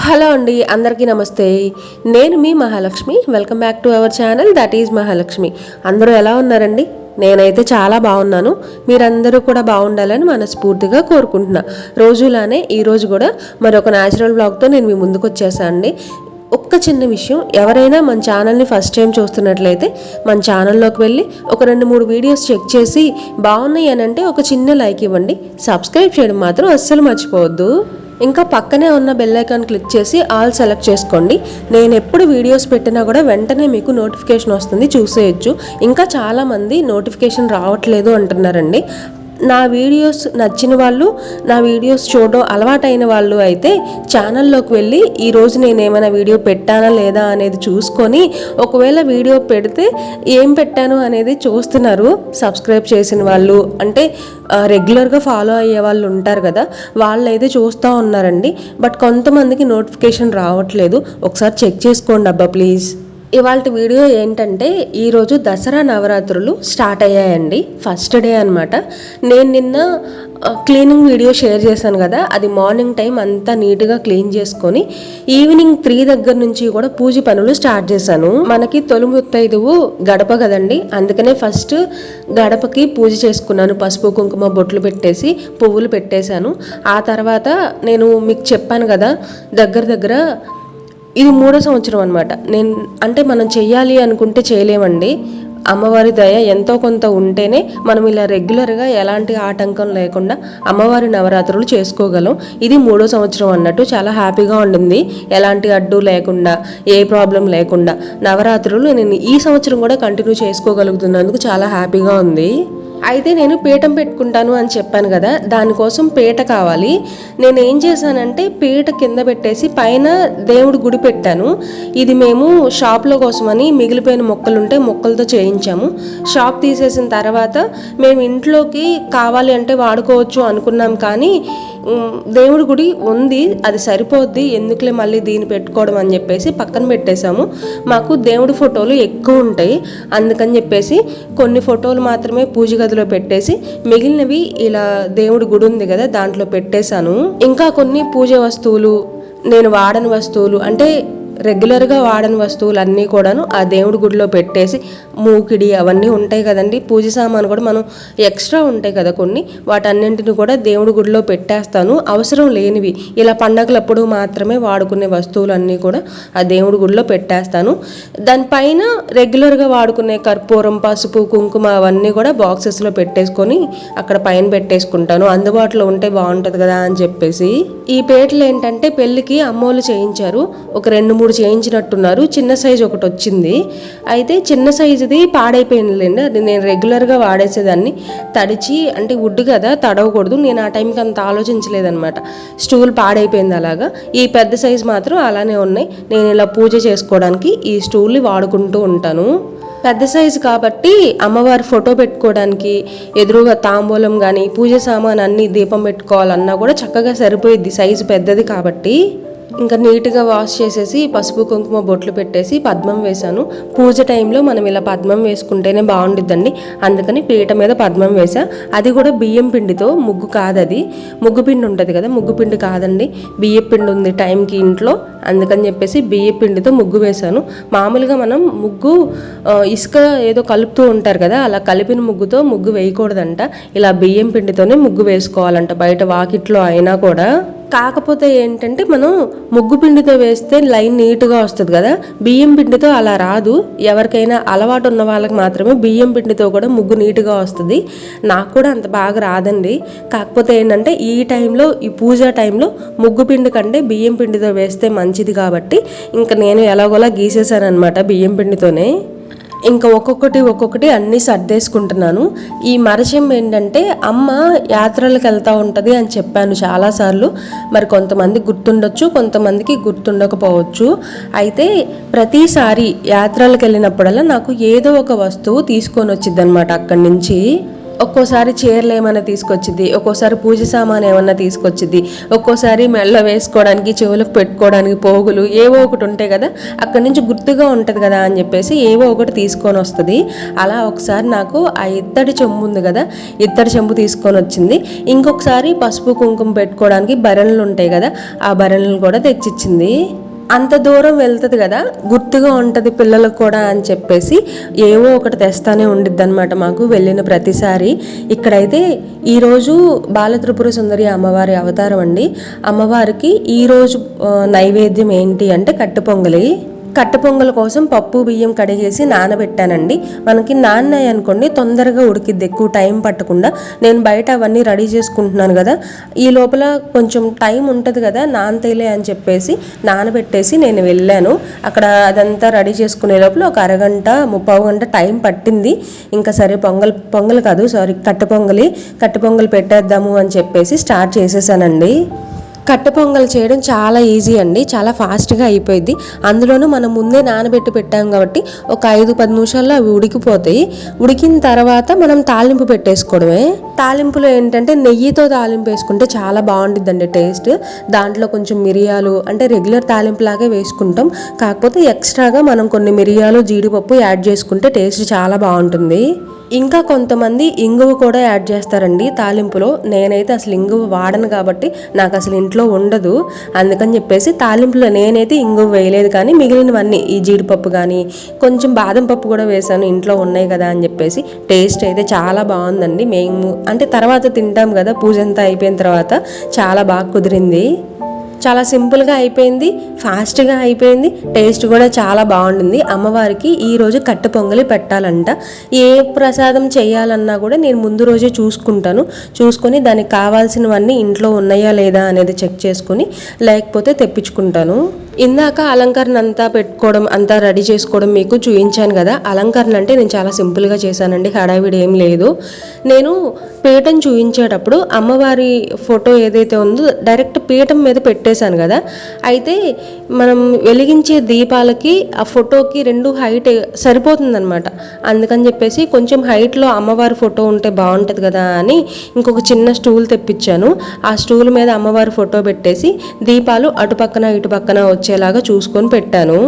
Hello అండి, అందరికీ నమస్తే. నేను మీ Mahalakshmi. Welcome back to our channel, that is Mahalakshmi. అందరూ ఎలా ఉన్నారండి? నేనైతే చాలా బాగున్నాను. మీరందరూ కూడా బాగుండాలని మనస్ఫూర్తిగా కోరుకుంటున్నా. రోజులానే ఈరోజు కూడా మరొక న్యాచురల్ బ్లాగ్తో నేను మీ ముందుకు వచ్చేసాను అండి. ఒక్క చిన్న విషయం, ఎవరైనా మన ఛానల్ని ఫస్ట్ టైం చూస్తున్నట్లయితే మన ఛానల్లోకి వెళ్ళి ఒక 2-3 వీడియోస్ చెక్ చేసి బాగున్నాయి అని అంటే ఒక చిన్న లైక్ ఇవ్వండి. సబ్స్క్రైబ్ చేయడం మాత్రం అస్సలు మర్చిపోవద్దు. ఇంకా పక్కనే ఉన్న బెల్ ఐకాన్ క్లిక్ చేసి ఆల్ సెలెక్ట్ చేసుకోండి. నేను ఎప్పుడు వీడియోస్ పెట్టినా కూడా వెంటనే మీకు నోటిఫికేషన్ వస్తుంది, చూసేయచ్చు. ఇంకా చాలామంది నోటిఫికేషన్ రావట్లేదు అంటున్నారండి. నా వీడియోస్ నచ్చిన వాళ్ళు, నా వీడియోస్ చూడడం అలవాటైన వాళ్ళు అయితే ఛానల్లోకి వెళ్ళి ఈరోజు నేను ఏమైనా వీడియో పెట్టానా లేదా అనేది చూసుకొని, ఒకవేళ వీడియో పెడితే ఏం పెట్టాను అనేది చూస్తున్నారు. సబ్స్క్రైబ్ చేసిన వాళ్ళు అంటే రెగ్యులర్గా ఫాలో అయ్యే వాళ్ళు ఉంటారు కదా, వాళ్ళు అయితే చూస్తూ ఉన్నారండి. బట్ కొంతమందికి నోటిఫికేషన్ రావట్లేదు. ఒకసారి చెక్ చేసుకోండి అబ్బా ప్లీజ్. ఇవాళ వీడియో ఏంటంటే, ఈరోజు దసరా నవరాత్రులు స్టార్ట్ అయ్యాయండి. ఫస్ట్ డే అనమాట. నేను నిన్న క్లీనింగ్ వీడియో షేర్ చేశాను కదా, అది మార్నింగ్ టైం అంతా నీట్గా క్లీన్ చేసుకొని ఈవినింగ్ 3 దగ్గర నుంచి కూడా పూజ పనులు స్టార్ట్ చేశాను. మనకి తొలి ముత్తైదువు గడప కదండి, అందుకనే ఫస్ట్ గడపకి పూజ చేసుకున్నాను. పసుపు కుంకుమ బొట్లు పెట్టేసి పువ్వులు పెట్టేశాను. ఆ తర్వాత నేను మీకు చెప్పాను కదా, దగ్గర ఇది 3వ సంవత్సరం అనమాట. అంటే మనం చెయ్యాలి అనుకుంటే చేయలేమండి. అమ్మవారి దయ ఎంతో కొంత ఉంటేనే మనం ఇలా రెగ్యులర్గా ఎలాంటి ఆటంకం లేకుండా అమ్మవారి నవరాత్రులు చేసుకోగలం. ఇది 3వ సంవత్సరం అన్నట్టు చాలా హ్యాపీగా ఉండింది. ఎలాంటి అడ్డు లేకుండా, ఏ ప్రాబ్లం లేకుండా నవరాత్రులు నేను ఈ సంవత్సరం కూడా కంటిన్యూ చేసుకోగలుగుతున్నందుకు చాలా హ్యాపీగా ఉంది. అయితే నేను పీఠం పెట్టుకుంటాను అని చెప్పాను కదా, దానికోసం పీట కావాలి. నేను ఏం చేశానంటే పీట కింద పెట్టేసి పైన దేవుడి గుడి పెట్టాను. ఇది మేము షాప్లో కోసమని మిగిలిపోయిన మొక్కలుంటే మొక్కలతో చేయించాము. షాప్ తీసేసిన తర్వాత మేము ఇంట్లోకి కావాలి అంటే వాడుకోవచ్చు అనుకున్నాం, కానీ దేవుడి గుడి ఉంది, అది సరిపోద్ది, ఎందుకులే మళ్ళీ దీన్ని పెట్టుకోవడం అని చెప్పేసి పక్కన పెట్టేశాము. మాకు దేవుడి ఫోటోలు ఎక్కువ ఉంటాయి, అందుకని చెప్పేసి కొన్ని ఫోటోలు మాత్రమే పూజ గదిలో పెట్టేసి మిగిలినవి ఇలా దేవుడి గుడి ఉంది కదా దాంట్లో పెట్టేశాను. ఇంకా కొన్ని పూజ వస్తువులు, నేను వాడని వస్తువులు అంటే రెగ్యులర్గా వాడని వస్తువులు అన్నీ కూడాను ఆ దేవుడి గుడిలో పెట్టేసి, మూకిడి అవన్నీ ఉంటాయి కదండి, పూజ సామాను కూడా మనం ఎక్స్ట్రా ఉంటాయి కదా కొన్ని, వాటన్నింటిని కూడా దేవుడి గుడిలో పెట్టేస్తాను. అవసరం లేనివి ఇలా పండగలప్పుడు మాత్రమే వాడుకునే వస్తువులన్నీ కూడా ఆ దేవుడి గుడిలో పెట్టేస్తాను. దానిపైన రెగ్యులర్గా వాడుకునే కర్పూరం, పసుపు, కుంకుమ అవన్నీ కూడా బాక్సెస్లో పెట్టేసుకొని అక్కడ పైన పెట్టేసుకుంటాను. అందుబాటులో ఉంటే బాగుంటుంది కదా అని చెప్పేసి. ఈ పేటలు ఏంటంటే పెళ్ళికి అమ్మోళ్ళు చేయించారు, ఒక 2-3 చేయించినట్టున్నారు. చిన్న సైజు ఒకటి వచ్చింది. అయితే చిన్న సైజుది పాడైపోయిందిలేండి, అది నేను రెగ్యులర్గా వాడేసేదాన్ని. తడిచి అంటే వుడ్ కదా, తడవకూడదు. నేను ఆ టైంకి అంత ఆలోచించలేదనమాట. స్టూల్ పాడైపోయింది అలాగా. ఈ పెద్ద సైజు మాత్రం అలానే ఉన్నాయి. నేను ఇలా పూజ చేసుకోవడానికి ఈ స్టూల్ని వాడుకుంటూ ఉంటాను. పెద్ద సైజు కాబట్టి అమ్మవారి ఫోటో పెట్టుకోవడానికి, ఎదురుగా తాంబూలం కానీ పూజ సామాన్ అన్నీ దీపం పెట్టుకోవాలన్నా కూడా చక్కగా సరిపోయిద్ది, సైజు పెద్దది కాబట్టి. ఇంకా నీట్గా వాష్ చేసేసి పసుపు కుంకుమ బొట్లు పెట్టేసి పద్మం వేశాను. పూజ టైంలో మనం ఇలా పద్మం వేసుకుంటేనే బాగుండిద్దండి, అందుకని పీట మీద పద్మం వేసా. అది కూడా బియ్యం పిండితో, ముగ్గు కాదు, అది ముగ్గు పిండి ఉంటుంది కదా, ముగ్గు పిండి కాదండి, బియ్యం పిండి ఉంది టైంకి ఇంట్లో, అందుకని చెప్పేసి బియ్యం పిండితో ముగ్గు వేశాను. మామూలుగా మనం ముగ్గు ఇసుక ఏదో కలుపుతూ ఉంటారు కదా, అలా కలిపిన ముగ్గుతో ముగ్గు వేయకూడదంట. ఇలా బియ్యం పిండితోనే ముగ్గు వేసుకోవాలంట, బయట వాకిట్లో అయినా కూడా. కాకపోతే ఏంటంటే మనం ముగ్గు పిండితో వేస్తే లైన్ నీట్గా వస్తుంది కదా, బియ్యం పిండితో అలా రాదు. ఎవరికైనా అలవాటు ఉన్న వాళ్ళకి మాత్రమే బియ్యం పిండితో కూడా ముగ్గు నీట్గా వస్తుంది. నాకు కూడా అంత బాగా రాదండి. కాకపోతే ఏంటంటే ఈ టైంలో, ఈ పూజ టైంలో ముగ్గు పిండి కంటే బియ్యం పిండితో వేస్తే మంచిది కాబట్టి ఇంకా నేను ఎలాగోలా గీసేసాను అనమాట బియ్యం పిండితోనే. ఇంకా ఒక్కొక్కటి అన్నీ సర్దేసుకుంటున్నాను. ఈ మరచెంబు ఏంటంటే అమ్మ యాత్రలకు వెళ్తూ ఉంటుంది అని చెప్పాను చాలాసార్లు. మరి కొంతమంది గుర్తుండొచ్చు, కొంతమందికి గుర్తుండకపోవచ్చు. అయితే ప్రతిసారి యాత్రలకు వెళ్ళినప్పుడల్లా నాకు ఏదో ఒక వస్తువు తీసుకొని వచ్చింది అనమాట అక్కడి నుంచి. ఒక్కోసారి చీరలు ఏమైనా తీసుకొచ్చిద్ది, ఒక్కోసారి పూజ సామాన్ ఏమన్నా తీసుకొచ్చిద్ది, ఒక్కోసారి మెళ్ళ వేసుకోవడానికి చెవులకు పెట్టుకోవడానికి పోగులు ఏవో ఒకటి ఉంటాయి కదా, అక్కడి నుంచి గుర్తుగా ఉంటుంది కదా అని చెప్పేసి ఏవో ఒకటి తీసుకొని వస్తుంది. అలా ఒకసారి నాకు ఆ ఇత్తడి చెంబు ఉంది కదా, ఇత్తడి చెంబు తీసుకొని వచ్చింది. ఇంకొకసారి పసుపు కుంకుమ పెట్టుకోవడానికి బరెలు ఉంటాయి కదా, ఆ బరెలను కూడా తెచ్చిచ్చింది. అంత దూరం వెళ్తుంది కదా, గుర్తుగా ఉంటుంది పిల్లలకు కూడా అని చెప్పేసి ఏవో ఒకటి తెస్తానే ఉండిద్ది అనమాట మాకు వెళ్ళిన ప్రతిసారి. ఇక్కడైతే ఈరోజు బాలత్రిపుర సుందరి అమ్మవారి అవతారం అండి. అమ్మవారికి ఈరోజు నైవేద్యం ఏంటి అంటే కట్టు పొంగలి. కట్ట పొంగల్ కోసం పప్పు బియ్యం కడిగేసి నానబెట్టానండి. మనకి నాన్నాయి అనుకోండి తొందరగా ఉడికిద్ది, ఎక్కువ టైం పట్టకుండా. నేను బయట అవన్నీ రెడీ చేసుకుంటున్నాను కదా, ఈ లోపల కొంచెం టైం ఉంటుంది కదా నానతేలే అని చెప్పేసి నానబెట్టేసి నేను వెళ్ళాను. అక్కడ అదంతా రెడీ చేసుకునే లోపల ఒక అరగంట 30 గంట టైం పట్టింది. ఇంకా సరే పొంగల్ కాదు సారీ కట్ట పొంగల్ పెట్టేద్దాము అని చెప్పేసి స్టార్ట్ చేసేసానండి. కట్ట పొంగల్ చేయడం చాలా ఈజీ అండి, చాలా ఫాస్ట్గా అయిపోయింది. అందులోనూ మనం ముందే నానబెట్టి పెట్టాం కాబట్టి ఒక 5-10 నిమిషాల్లో అవి ఉడికిపోతాయి. ఉడికిన తర్వాత మనం తాలింపు పెట్టేసుకోవడమే. తాలింపులో ఏంటంటే నెయ్యితో తాలింపు వేసుకుంటే చాలా బాగుంటుందండి టేస్ట్. దాంట్లో కొంచెం మిరియాలు అంటే రెగ్యులర్ తాలింపు లాగే వేసుకుంటాం, కాకపోతే ఎక్స్ట్రాగా మనం కొన్ని మిరియాలు జీడిపప్పు యాడ్ చేసుకుంటే టేస్ట్ చాలా బాగుంటుంది. ఇంకా కొంతమంది ఇంగువ కూడా యాడ్ చేస్తారండి తాలింపులో. నేనైతే అసలు ఇంగువ వాడను కాబట్టి నాకు అసలు ఇంట్లో ఉండదు. అందుకని చెప్పేసి తాలింపులో నేనైతే ఇంగువ వేయలేదు, కానీ మిగిలినవన్నీ ఈ జీడిపప్పు కానీ కొంచెం బాదం పప్పు కూడా వేసాను, ఇంట్లో ఉన్నాయి కదా అని చెప్పేసి. టేస్ట్ అయితే చాలా బాగుందండి. మేము అంటే తర్వాత తింటాం కదా, పూజ అంతా అయిపోయిన తర్వాత చాలా బాగా కుదిరింది. చాలా సింపుల్గా అయిపోయింది, ఫాస్ట్గా అయిపోయింది, టేస్ట్ కూడా చాలా బాగుంటుంది. అమ్మవారికి ఈరోజు కట్టు పొంగలి పెట్టాలంట. ఏ ప్రసాదం చేయాలన్నా కూడా నేను ముందు రోజే చూసుకొని దానికి కావాల్సినవన్నీ ఇంట్లో ఉన్నాయా లేదా అనేది చెక్ చేసుకొని లేకపోతే తెప్పించుకుంటాను. ఇందాక అలంకరణ అంతా పెట్టుకోవడం అంతా రెడీ చేసుకోవడం మీకు చూపించాను కదా. అలంకరణ అంటే నేను చాలా సింపుల్గా చేశానండి, హడావిడి ఏం లేదు. నేను పీఠం చూపించేటప్పుడు అమ్మవారి ఫోటో ఏదైతే ఉందో డైరెక్ట్ పీఠం మీద పెట్టేశాను కదా. అయితే మనం వెలిగించే దీపాలకి ఆ ఫోటోకి 2 హైట్ సరిపోతుందన్నమాట. అందుకని చెప్పేసి కొంచెం హైట్లో అమ్మవారి ఫోటో ఉంటే బాగుంటుంది కదా అని ఇంకొక చిన్న స్టూల్ తెప్పించాను. ఆ స్టూల్ మీద అమ్మవారి ఫోటో పెట్టేసి దీపాలు అటుపక్కన ఇటుపక్కన వచ్చేలాగా చూసుకొని పెట్టాను.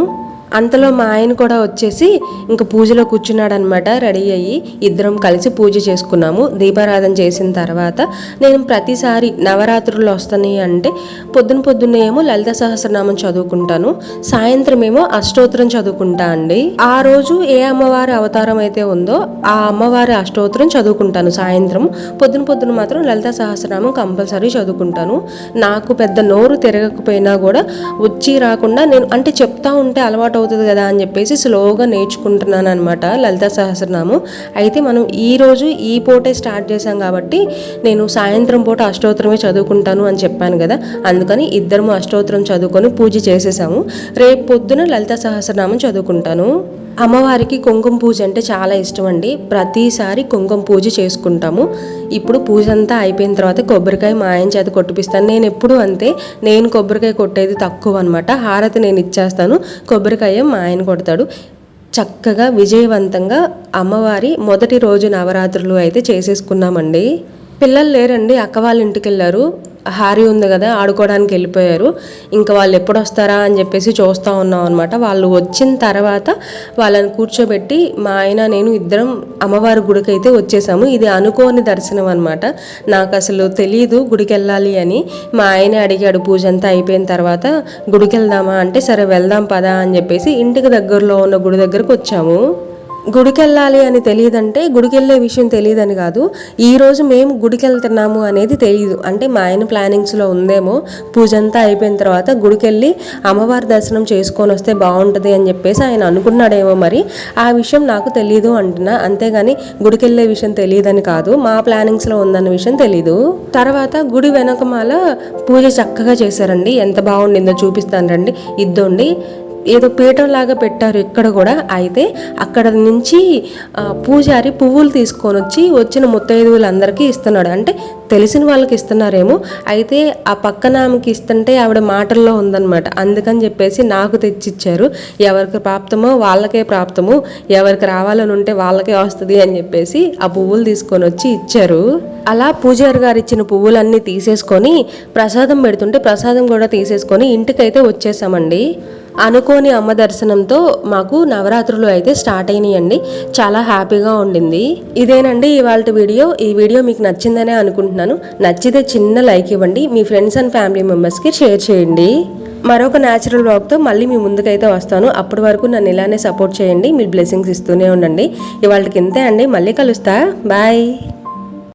అంతలో మా ఆయన కూడా వచ్చేసి ఇంక పూజలో కూర్చున్నాడు అనమాట. రెడీ అయ్యి ఇద్దరం కలిసి పూజ చేసుకున్నాము. దీపారాధన చేసిన తర్వాత నేను ప్రతిసారి నవరాత్రులు వస్తున్నాయి అంటే పొద్దున్నే ఏమో లలిత సహస్రనామం చదువుకుంటాను, సాయంత్రం ఏమో అష్టోత్తరం చదువుకుంటా అండి. ఆ రోజు ఏ అమ్మవారి అవతారం అయితే ఉందో ఆ అమ్మవారి అష్టోత్తరం చదువుకుంటాను సాయంత్రం. పొద్దున మాత్రం లలిత సహస్రనామం కంపల్సరీ చదువుకుంటాను. నాకు పెద్ద నోరు తిరగకపోయినా కూడా వచ్చి రాకుండా నేను అంటే చెప్తా ఉంటే అలవాటు అవుతుంది కదా అని చెప్పేసి స్లోగా నేర్చుకుంటున్నాను అనమాట లలిత సహస్రనామం. అయితే మనం ఈరోజు ఈ పూటే స్టార్ట్ చేశాం కాబట్టి నేను సాయంత్రం పూట అష్టోత్తరమే చదువుకుంటాను అని చెప్పాను కదా, అందుకని ఇద్దరము అష్టోత్తరం చదువుకొని పూజ చేసేసాము. రేపు పొద్దున లలిత సహస్రనామం చదువుకుంటాను. అమ్మవారికి కుంకుమ పూజ అంటే చాలా ఇష్టం అండి. ప్రతిసారి కుంకుమ పూజ చేసుకుంటాము. ఇప్పుడు పూజ అంతా అయిపోయిన తర్వాత కొబ్బరికాయ మా ఆయన చేత కొట్టిపిస్తాను. నేను ఎప్పుడు అంతే, నేను కొబ్బరికాయ కొట్టేది తక్కువ అనమాట. హారతి నేను ఇచ్చేస్తాను, కొబ్బరికాయ మా ఆయన కొడతాడు. చక్కగా విజయవంతంగా అమ్మవారి మొదటి రోజు నవరాత్రులు అయితే చేసేసుకున్నామండి. పిల్లలు లేరండి, అక్క వాళ్ళ ఇంటికి వెళ్ళారు. హారీ ఉంది కదా, ఆడుకోవడానికి వెళ్ళిపోయారు. ఇంకా వాళ్ళు ఎప్పుడు వస్తారా అని చెప్పేసి చూస్తూ ఉన్నాం అనమాట. వాళ్ళు వచ్చిన తర్వాత వాళ్ళని కూర్చోబెట్టి మా ఆయన నేను ఇద్దరం అమ్మవారి గుడికి అయితే వచ్చేసాము. ఇది అనుకోని దర్శనం అనమాట. నాకు అసలు తెలియదు గుడికి వెళ్ళాలి అని. మా ఆయన అడిగాడు పూజ అంతా అయిపోయిన తర్వాత గుడికి వెళ్దామా అంటే సరే వెళ్దాం పదా అని చెప్పేసి ఇంటికి దగ్గరలో ఉన్న గుడి దగ్గరకు వచ్చాము. గుడికి వెళ్ళాలి అని తెలియదంటే గుడికి వెళ్ళే విషయం తెలియదని కాదు, ఈరోజు మేము గుడికి వెళ్తున్నాము అనేది తెలియదు. అంటే మా ఆయన ప్లానింగ్స్లో ఉందేమో పూజ అంతా అయిపోయిన తర్వాత గుడికి వెళ్ళి అమ్మవారి దర్శనం చేసుకొని వస్తే బాగుంటుంది అని చెప్పేసి ఆయన అనుకున్నాడేమో. మరి ఆ విషయం నాకు తెలియదు అంటున్నా, అంతేగాని గుడికి వెళ్ళే విషయం తెలియదని కాదు, మా ప్లానింగ్స్లో ఉందన్న విషయం తెలీదు. తర్వాత గుడి వెనకమాల పూజ చక్కగా చేశారండి. ఎంత బాగుండిందో చూపిస్తాను రండి. ఇద్దండి ఏదో పీఠం లాగా పెట్టారు ఇక్కడ కూడా. అయితే అక్కడ నుంచి పూజారి పువ్వులు తీసుకొని వచ్చి వచ్చిన ముత్తైదువులందరికీ ఇస్తున్నాడు. అంటే తెలిసిన వాళ్ళకి ఇస్తున్నారేమో, అయితే ఆ పక్కన ఆమెకి ఇస్తుంటే ఆవిడ మాటల్లో ఉందన్నమాట. అందుకని చెప్పేసి నాకు తెచ్చిచ్చారు. ఎవరికి ప్రాప్తమో వాళ్ళకే ప్రాప్తము, ఎవరికి రావాలని ఉంటే వాళ్ళకే వస్తుంది అని చెప్పేసి ఆ పువ్వులు తీసుకొని వచ్చి ఇచ్చారు. అలా పూజారి గారు ఇచ్చిన పువ్వులన్నీ తీసేసుకొని ప్రసాదం పెడుతుంటే ప్రసాదం కూడా తీసేసుకొని ఇంటికైతే వచ్చేసామండి. అనుకోని అమ్మ దర్శనంతో మాకు నవరాత్రులు అయితే స్టార్ట్ అయినాయండి. చాలా హ్యాపీగా ఉండింది. ఇదేనండి ఇవాళ వీడియో. ఈ వీడియో మీకు నచ్చిందనే అనుకుంటున్నాను. నచ్చితే చిన్న లైక్ ఇవ్వండి, మీ ఫ్రెండ్స్ అండ్ ఫ్యామిలీ మెంబర్స్కి షేర్ చేయండి. మరొక న్యాచురల్ వ్లాగ్తో మళ్ళీ మీ ముందుకైతే వస్తాను. అప్పటి వరకు నన్ను ఇలానే సపోర్ట్ చేయండి, మీరు బ్లెస్సింగ్స్ ఇస్తూనే ఉండండి. ఇవాళకి ఇంతే అండి, మళ్ళీ కలుస్తా. బాయ్.